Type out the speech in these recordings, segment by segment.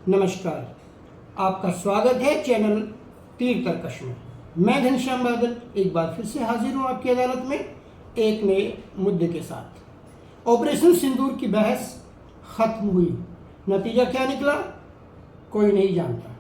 नमस्कार, आपका स्वागत है चैनल तीर तर्कश में। मैं घनश्याम बादल एक बार फिर से हाजिर हूँ आपकी अदालत में एक नए मुद्दे के साथ। ऑपरेशन सिंदूर की बहस खत्म हुई, नतीजा क्या निकला कोई नहीं जानता।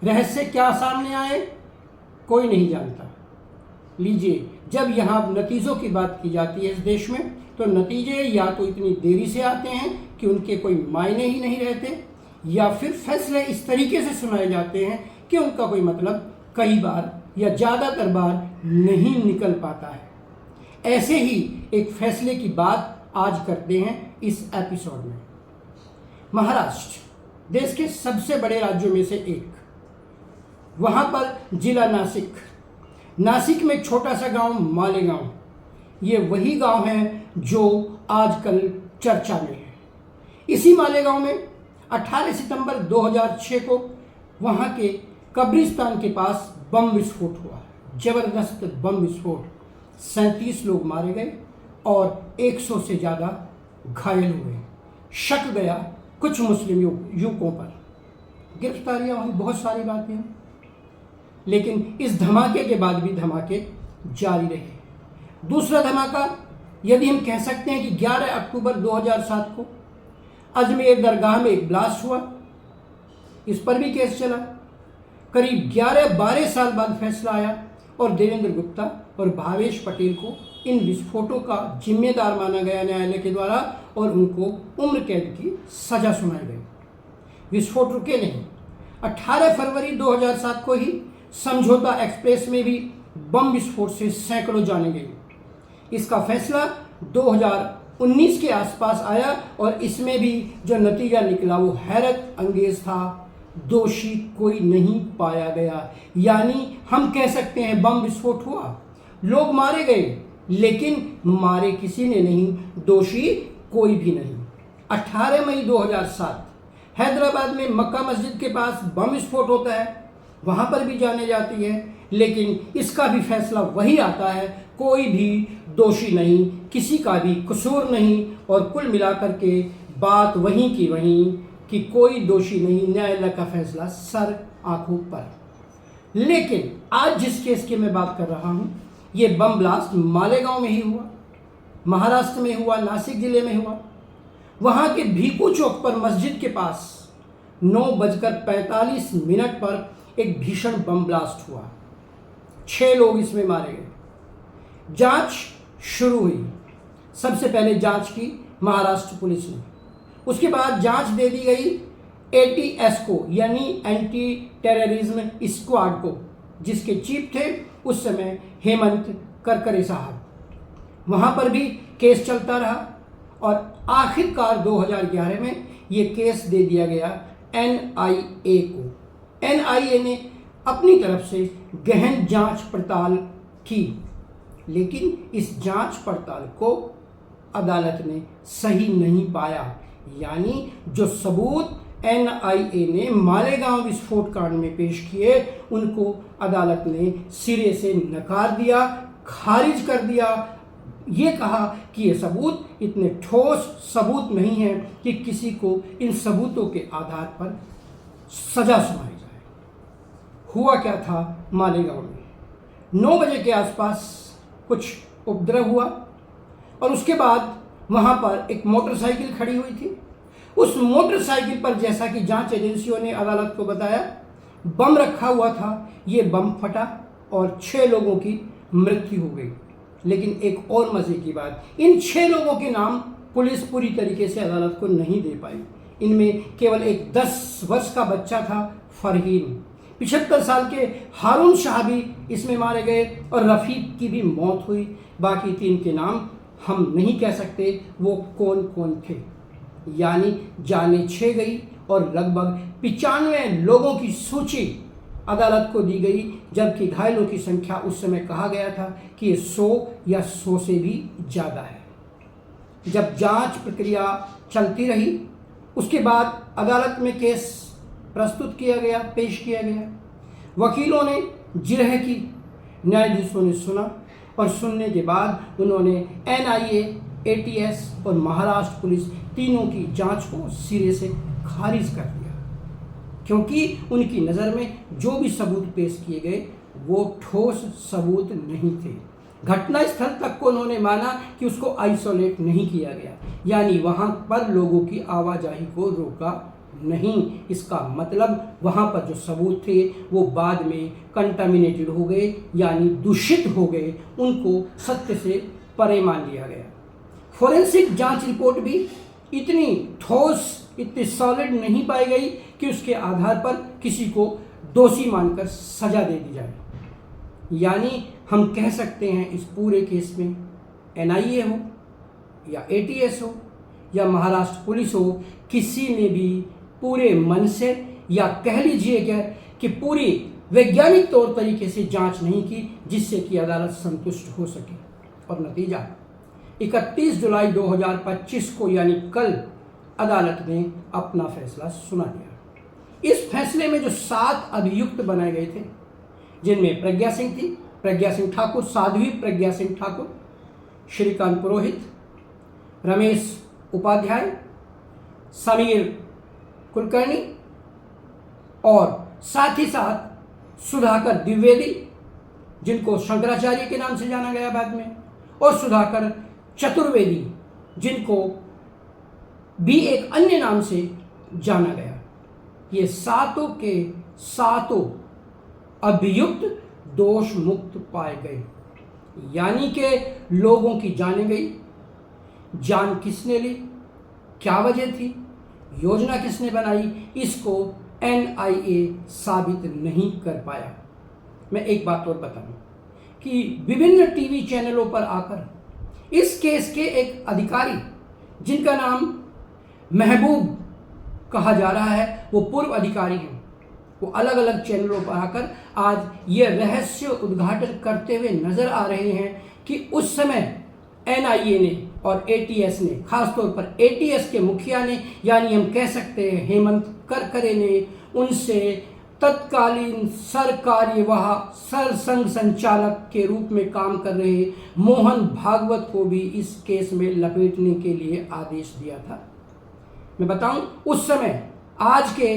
रहस्य क्या सामने आए कोई नहीं जानता। लीजिए, जब यहाँ नतीजों की बात की जाती है इस देश में, तो नतीजे या तो इतनी देरी से आते हैं कि उनके कोई मायने ही नहीं रहते, या फिर फैसले इस तरीके से सुनाए जाते हैं कि उनका कोई मतलब कई बार या ज़्यादातर बार नहीं निकल पाता है। ऐसे ही एक फैसले की बात आज करते हैं इस एपिसोड में। महाराष्ट्र देश के सबसे बड़े राज्यों में से एक, वहाँ पर जिला नासिक में एक छोटा सा गांव मालेगांव, ये वही गांव है जो आजकल चर्चा में है। इसी मालेगांव में 18 सितंबर 2006 को वहाँ के कब्रिस्तान के पास बम विस्फोट हुआ। जबरदस्त बम विस्फोट, 37 लोग मारे गए और 100 से ज़्यादा घायल हुए। शक गया कुछ मुस्लिम युवकों पर। गिरफ्तारियाँ हुई, बहुत सारी बातें हुई, लेकिन इस धमाके के बाद भी धमाके जारी रहे। दूसरा धमाका, यदि हम कह सकते हैं कि 11 अक्टूबर 2007 को अजमेर दरगाह में एक ब्लास्ट हुआ, इस पर भी केस चला। करीब 11-12 साल बाद फैसला आया और देवेंद्र गुप्ता और भावेश पटेल को इन विस्फोटों का जिम्मेदार माना गया न्यायालय के द्वारा और उनको उम्र कैद की सजा सुनाई गई। विस्फोट रुके नहीं, 18 फरवरी 2007 को ही समझौता एक्सप्रेस में भी बम विस्फोट से सैकड़ों जाने गई। इसका फैसला 2019 के आसपास आया और इसमें भी जो नतीजा निकला वो हैरत अंगेज था। दोषी कोई नहीं पाया गया। यानी हम कह सकते हैं बम विस्फोट हुआ, लोग मारे गए, लेकिन मारे किसी ने नहीं, दोषी कोई भी नहीं। 18 मई 2007 हैदराबाद में मक्का मस्जिद के पास बम विस्फोट होता है, वहाँ पर भी जाने जाती है, लेकिन इसका भी फैसला वही आता है, कोई भी दोषी नहीं, किसी का भी कसूर नहीं, और कुल मिलाकर के बात वहीं की वहीं कि कोई दोषी नहीं। न्यायालय का फैसला सर आंखों पर। लेकिन आज जिस केस की मैं बात कर रहा हूँ, ये बम ब्लास्ट मालेगांव में ही हुआ, महाराष्ट्र में हुआ, नासिक जिले में हुआ। वहाँ के भीकू चौक पर मस्जिद के पास 9:45 पर एक भीषण बम ब्लास्ट हुआ, 6 लोग इसमें मारे गए। जांच शुरू हुई। सबसे पहले जांच की महाराष्ट्र पुलिस ने, उसके बाद जांच दे दी गई ATS को, यानी एंटी टेररिज्म स्क्वाड को, जिसके चीफ थे उस समय हेमंत करकरे साहब। वहाँ पर भी केस चलता रहा और आखिरकार 2011 में ये केस दे दिया गया NIA को। NIA ने अपनी तरफ से गहन जांच पड़ताल की, लेकिन इस जांच पड़ताल को अदालत ने सही नहीं पाया। यानी जो सबूत NIA ने मालेगांव विस्फोट कांड में पेश किए, उनको अदालत ने सिरे से नकार दिया, खारिज कर दिया। ये कहा कि ये सबूत इतने ठोस सबूत नहीं हैं कि किसी को इन सबूतों के आधार पर सजा सुनाई जाए। हुआ क्या था मालेगांव में, 9 बजे के आसपास कुछ उपद्रव हुआ और उसके बाद वहाँ पर एक मोटरसाइकिल खड़ी हुई थी। उस मोटरसाइकिल पर, जैसा कि जांच एजेंसियों ने अदालत को बताया, बम रखा हुआ था। ये बम फटा और 6 लोगों की मृत्यु हो गई। लेकिन एक और मजे की बात, इन 6 लोगों के नाम पुलिस पूरी तरीके से अदालत को नहीं दे पाई। इनमें केवल एक 10 वर्ष का बच्चा था, फरहीन। 75 साल के हारून शाह भी इसमें मारे गए और रफ़ीक की भी मौत हुई। बाकी 3 के नाम हम नहीं कह सकते वो कौन कौन थे। यानी जाने 6 गई और लगभग 95 लोगों की सूची अदालत को दी गई, जबकि घायलों की संख्या उस समय कहा गया था कि ये 100 या 100 से भी ज़्यादा है। जब जांच प्रक्रिया चलती रही, उसके बाद अदालत में केस प्रस्तुत किया गया, पेश किया गया। वकीलों ने जिरह की, न्यायाधीशों ने सुना और सुनने के बाद उन्होंने NIA, ATS और महाराष्ट्र पुलिस तीनों की जांच को सिरे से खारिज कर दिया। क्योंकि उनकी नज़र में जो भी सबूत पेश किए गए वो ठोस सबूत नहीं थे। घटना स्थल तक को उन्होंने माना कि उसको आइसोलेट नहीं किया गया, यानी वहाँ पर लोगों की आवाजाही को रोका नहीं। इसका मतलब वहाँ पर जो सबूत थे वो बाद में कंटामिनेटेड हो गए, यानी दूषित हो गए, उनको सत्य से परे मान लिया गया। फोरेंसिक जांच रिपोर्ट भी इतनी ठोस, इतनी सॉलिड नहीं पाई गई कि उसके आधार पर किसी को दोषी मानकर सजा दे दी जाए। यानी हम कह सकते हैं इस पूरे केस में एनआईए हो या एटीएस हो या महाराष्ट्र पुलिस हो, किसी ने भी पूरे मन से या कह लीजिए क्या कि पूरी वैज्ञानिक तौर तरीके से जांच नहीं की जिससे कि अदालत संतुष्ट हो सके। और नतीजा 31 जुलाई 2025 को यानी कल अदालत ने अपना फैसला सुना दिया। इस फैसले में जो 7 अभियुक्त बनाए गए थे, जिनमें प्रज्ञा सिंह थी, प्रज्ञा सिंह ठाकुर, साध्वी प्रज्ञा सिंह ठाकुर, श्रीकांत पुरोहित, रमेश उपाध्याय, समीर कुलकर्णी और साथ ही साथ सुधाकर द्विवेदी, जिनको शंकराचार्य के नाम से जाना गया बाद में, और सुधाकर चतुर्वेदी, जिनको भी एक अन्य नाम से जाना गया। ये सातों के सातों अभियुक्त दोष मुक्त पाए गए, यानी कि लोगों की जानें गई। जान किसने ली, क्या वजह थी, योजना किसने बनाई, इसको एनआईए साबित नहीं कर पाया। मैं एक बात और बताऊं कि विभिन्न टीवी चैनलों पर आकर इस केस के एक अधिकारी, जिनका नाम महबूब कहा जा रहा है, वो पूर्व अधिकारी हैं, वो अलग अलग चैनलों पर आकर आज ये रहस्य उद्घाटन करते हुए नजर आ रहे हैं कि उस समय एनआईए ने और एटीएस ने, खासतौर पर एटीएस के मुखिया ने, यानी हम कह सकते हैं हेमंत करकरे ने, उनसे तत्कालीन सरकार्यवाह सरसंघ संचालक के रूप में काम कर रहे मोहन भागवत को भी इस केस में लपेटने के लिए आदेश दिया था। मैं बताऊं, उस समय आज के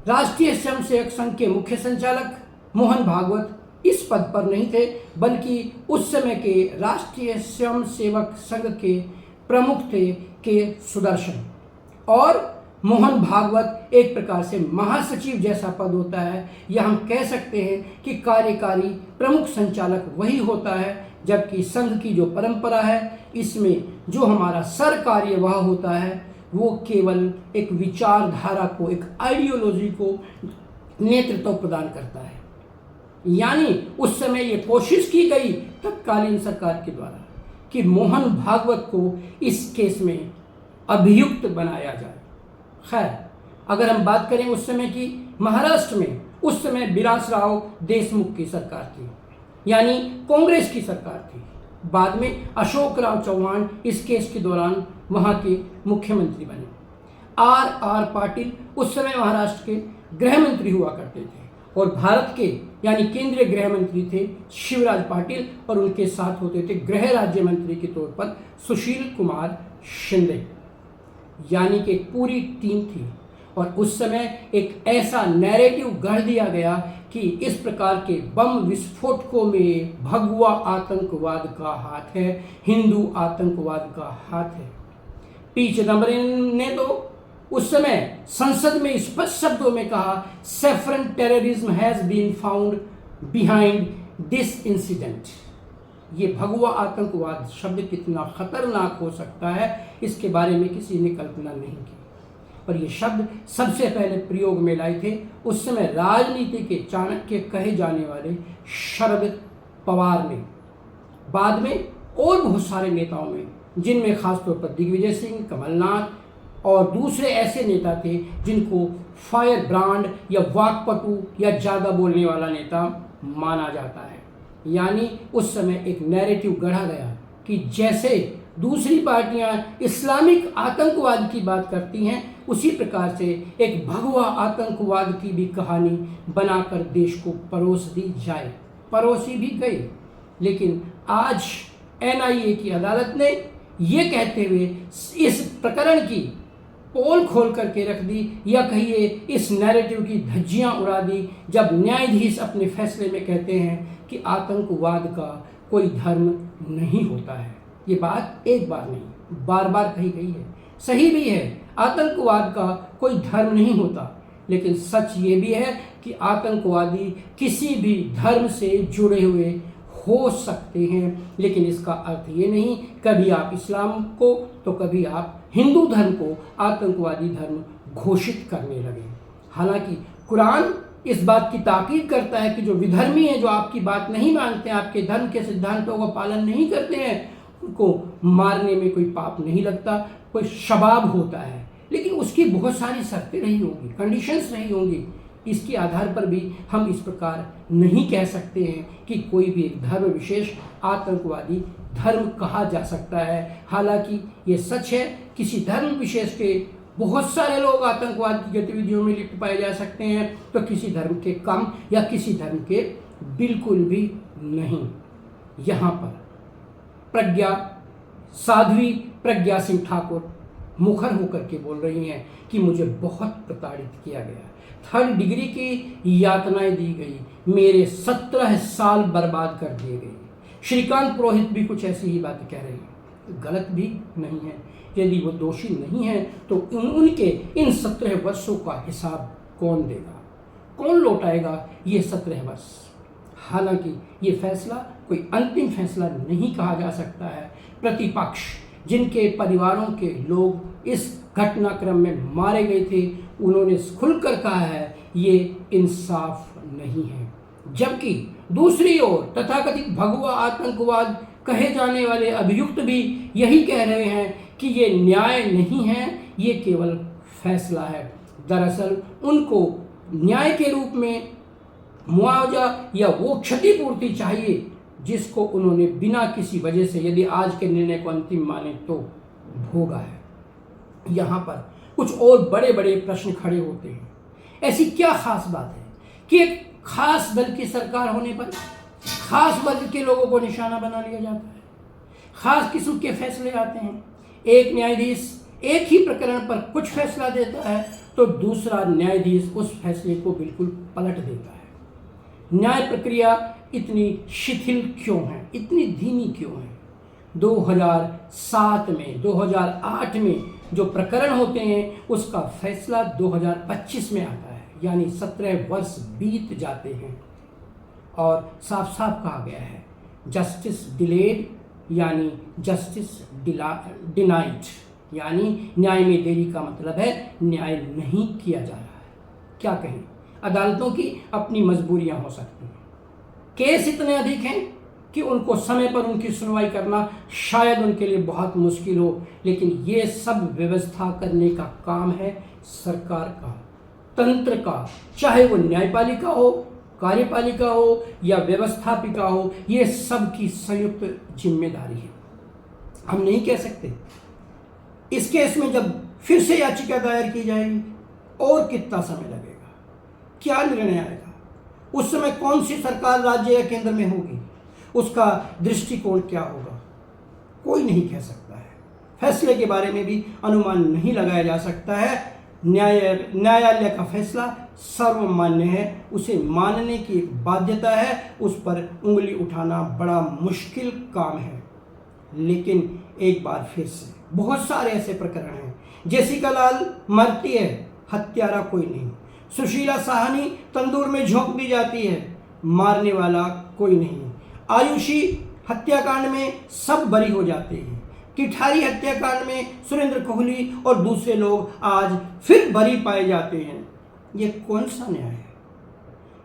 राष्ट्रीय स्वयंसेवक संघ के मुख्य संचालक मोहन भागवत इस पद पर नहीं थे, बल्कि उस समय के राष्ट्रीय स्वयंसेवक संघ के प्रमुख थे के सुदर्शन। और मोहन भागवत एक प्रकार से महासचिव जैसा पद होता है, या हम कह सकते हैं कि कार्यकारी प्रमुख संचालक वही होता है, जबकि संघ की जो परंपरा है इसमें जो हमारा सरकार्यवाह होता है वो केवल एक विचारधारा को, एक आइडियोलॉजी को नेतृत्व प्रदान करता है। यानी उस समय ये कोशिश की गई तत्कालीन सरकार के द्वारा कि मोहन भागवत को इस केस में अभियुक्त बनाया जाए। खैर, अगर हम बात करें उस समय की, महाराष्ट्र में उस समय विलासराव देशमुख की सरकार थी, यानी कांग्रेस की सरकार थी। बाद में अशोकराव चौहान इस केस के दौरान वहाँ के मुख्यमंत्री बने। आर पाटिल उस समय महाराष्ट्र के गृह मंत्री हुआ करते थे, और भारत के यानी केंद्रीय गृह मंत्री थे शिवराज पाटिल, और उनके साथ होते थे गृह राज्य मंत्री के तौर पर सुशील कुमार शिंदे। यानी कि एक पूरी टीम थी, और उस समय एक ऐसा नैरेटिव गढ़ दिया गया कि इस प्रकार के बम विस्फोटकों में भगवा आतंकवाद का हाथ है, हिंदू आतंकवाद का हाथ है। पी चिदम्बरम ने तो उस समय संसद में स्पष्ट शब्दों में कहा, saffron terrorism has been found behind this incident. ये भगवा आतंकवाद शब्द कितना खतरनाक हो सकता है, इसके बारे में किसी ने कल्पना नहीं की। और ये शब्द सबसे पहले प्रयोग में लाए थे उस समय राजनीति के चाणक्य कहे जाने वाले शरद पवार ने। बाद में और बहुत सारे नेताओं में, जिनमें खासतौर पर दिग्विजय सिंह, कमलनाथ और दूसरे ऐसे नेता थे जिनको फायर ब्रांड या वाकपटु या ज़्यादा बोलने वाला नेता माना जाता है। यानी उस समय एक नैरेटिव गढ़ा गया कि जैसे दूसरी पार्टियां इस्लामिक आतंकवाद की बात करती हैं, उसी प्रकार से एक भगवा आतंकवाद की भी कहानी बनाकर देश को परोस दी जाए। परोसी भी गई, लेकिन आज एनआईए की अदालत ने ये कहते हुए इस प्रकरण की पोल खोल करके रख दी, या कहिए इस नैरेटिव की धज्जियां उड़ा दी, जब न्यायाधीश अपने फैसले में कहते हैं कि आतंकवाद का कोई धर्म नहीं होता है। ये बात एक बार नहीं बार बार कही गई है, सही भी है, आतंकवाद का कोई धर्म नहीं होता, लेकिन सच ये भी है कि आतंकवादी किसी भी धर्म से जुड़े हुए हो सकते हैं। लेकिन इसका अर्थ ये नहीं कभी आप इस्लाम को तो कभी आप हिंदू धर्म को आतंकवादी धर्म घोषित करने लगे। हालांकि कुरान इस बात की ताकीद करता है कि जो विधर्मी हैं, जो आपकी बात नहीं मानते हैं, आपके धर्म के सिद्धांतों का पालन नहीं करते हैं, उनको मारने में कोई पाप नहीं लगता, कोई शबाब होता है, लेकिन उसकी बहुत सारी शर्तें रही होंगी, कंडीशंस रही होंगी। इसके आधार पर भी हम इस प्रकार नहीं कह सकते हैं कि कोई भी एक धर्म विशेष आतंकवादी धर्म कहा जा सकता है। हालांकि ये सच है, किसी धर्म विशेष के बहुत सारे लोग आतंकवाद की गतिविधियों में लिप्त पाए जा सकते हैं, तो किसी धर्म के कम या किसी धर्म के बिल्कुल भी नहीं। यहाँ पर साध्वी प्रज्ञा सिंह ठाकुर मुखर होकर के बोल रही हैं कि मुझे बहुत प्रताड़ित किया गया, 3rd डिग्री की यातनाएं दी गई, मेरे 17 साल बर्बाद कर दिए गए। श्रीकांत पुरोहित भी कुछ ऐसी ही बातें कह रहे हैं, गलत भी नहीं है। यदि वो दोषी नहीं है तो उनके इन 17 वर्षों का हिसाब कौन देगा, कौन लौटाएगा ये 17 वर्ष। हालांकि ये फैसला कोई अंतिम फैसला नहीं कहा जा सकता है। प्रतिपक्ष जिनके परिवारों के लोग इस घटनाक्रम में मारे गए थे, उन्होंने खुलकर कहा है ये इंसाफ नहीं है, जबकि दूसरी ओर तथाकथित भगवा आतंकवाद कहे जाने वाले अभियुक्त भी यही कह रहे हैं कि ये न्याय नहीं है, ये केवल फैसला है। दरअसल उनको न्याय के रूप में मुआवजा या वो क्षतिपूर्ति चाहिए जिसको उन्होंने बिना किसी वजह से, यदि आज के निर्णय को अंतिम माने तो, भोगा है। यहाँ पर कुछ और बड़े बड़े प्रश्न खड़े होते हैं। ऐसी क्या खास बात है कि एक खास दल की सरकार होने पर खास वर्ग के लोगों को निशाना बना लिया जाता है, खास किस्म के फैसले आते हैं। एक न्यायाधीश एक ही प्रकरण पर कुछ फैसला देता है तो दूसरा न्यायाधीश उस फैसले को बिल्कुल पलट देता है। न्याय प्रक्रिया इतनी शिथिल क्यों है, इतनी धीमी क्यों है? 2007 में 2008 में जो प्रकरण होते हैं उसका फैसला 2025 में आता है, यानी 17 वर्ष बीत जाते हैं। और साफ साफ कहा गया है जस्टिस डिलेड यानी जस्टिस डिनाइड, यानी न्याय में देरी का मतलब है न्याय नहीं किया जा रहा है। क्या कहें, अदालतों की अपनी मजबूरियां हो सकती हैं। केस इतने अधिक हैं कि उनको समय पर उनकी सुनवाई करना शायद उनके लिए बहुत मुश्किल हो, लेकिन ये सब व्यवस्था करने का काम है सरकार का, तंत्र का, चाहे वो न्यायपालिका हो, कार्यपालिका हो या व्यवस्थापिका हो, ये सब की संयुक्त जिम्मेदारी है। हम नहीं कह सकते इस केस में जब फिर से याचिका दायर की जाएगी और कितना समय लगेगा, क्या निर्णय आएगा, उस समय कौन सी सरकार राज्य या केंद्र में होगी, उसका दृष्टिकोण क्या होगा, कोई नहीं कह सकता है। फैसले के बारे में भी अनुमान नहीं लगाया जा सकता है। न्यायालय का फैसला सर्वमान्य है, उसे मानने की एक बाध्यता है, उस पर उंगली उठाना बड़ा मुश्किल काम है। लेकिन एक बार फिर से बहुत सारे ऐसे प्रकरण हैं। जेसिका लाल मरती है, हत्यारा कोई नहीं। सुशीला साहनी तंदूर में झोंक दी जाती है, मारने वाला कोई नहीं। आयुषी हत्याकांड में सब बरी हो जाते हैं। किठारी हत्याकांड में सुरेंद्र कोहली और दूसरे लोग आज फिर बरी पाए जाते हैं। ये कौन सा न्याय है?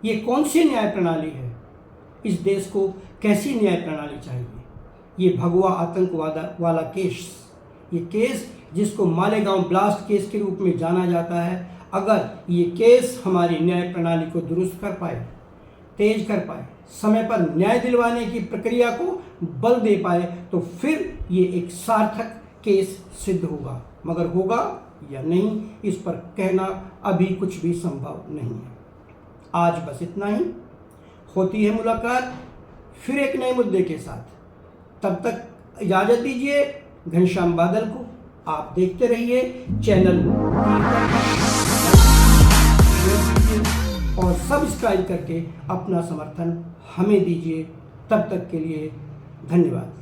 ये कौन सी न्याय प्रणाली है? इस देश को कैसी न्याय प्रणाली चाहिए? ये भगवा आतंकवाद वाला केस, ये केस जिसको मालेगांव ब्लास्ट केस के रूप में जाना जाता है, अगर ये केस हमारी न्याय प्रणाली को दुरुस्त कर पाए, तेज कर पाए, समय पर न्याय दिलवाने की प्रक्रिया को बल दे पाए, तो फिर ये एक सार्थक केस सिद्ध होगा। मगर होगा या नहीं, इस पर कहना अभी कुछ भी संभव नहीं है। आज बस इतना ही। होती है मुलाकात फिर एक नए मुद्दे के साथ। तब तक इजाज़त दीजिए घनश्याम बादल को। आप देखते रहिए चैनल और सब्सक्राइब करके अपना समर्थन हमें दीजिए। तब तक के लिए धन्यवाद।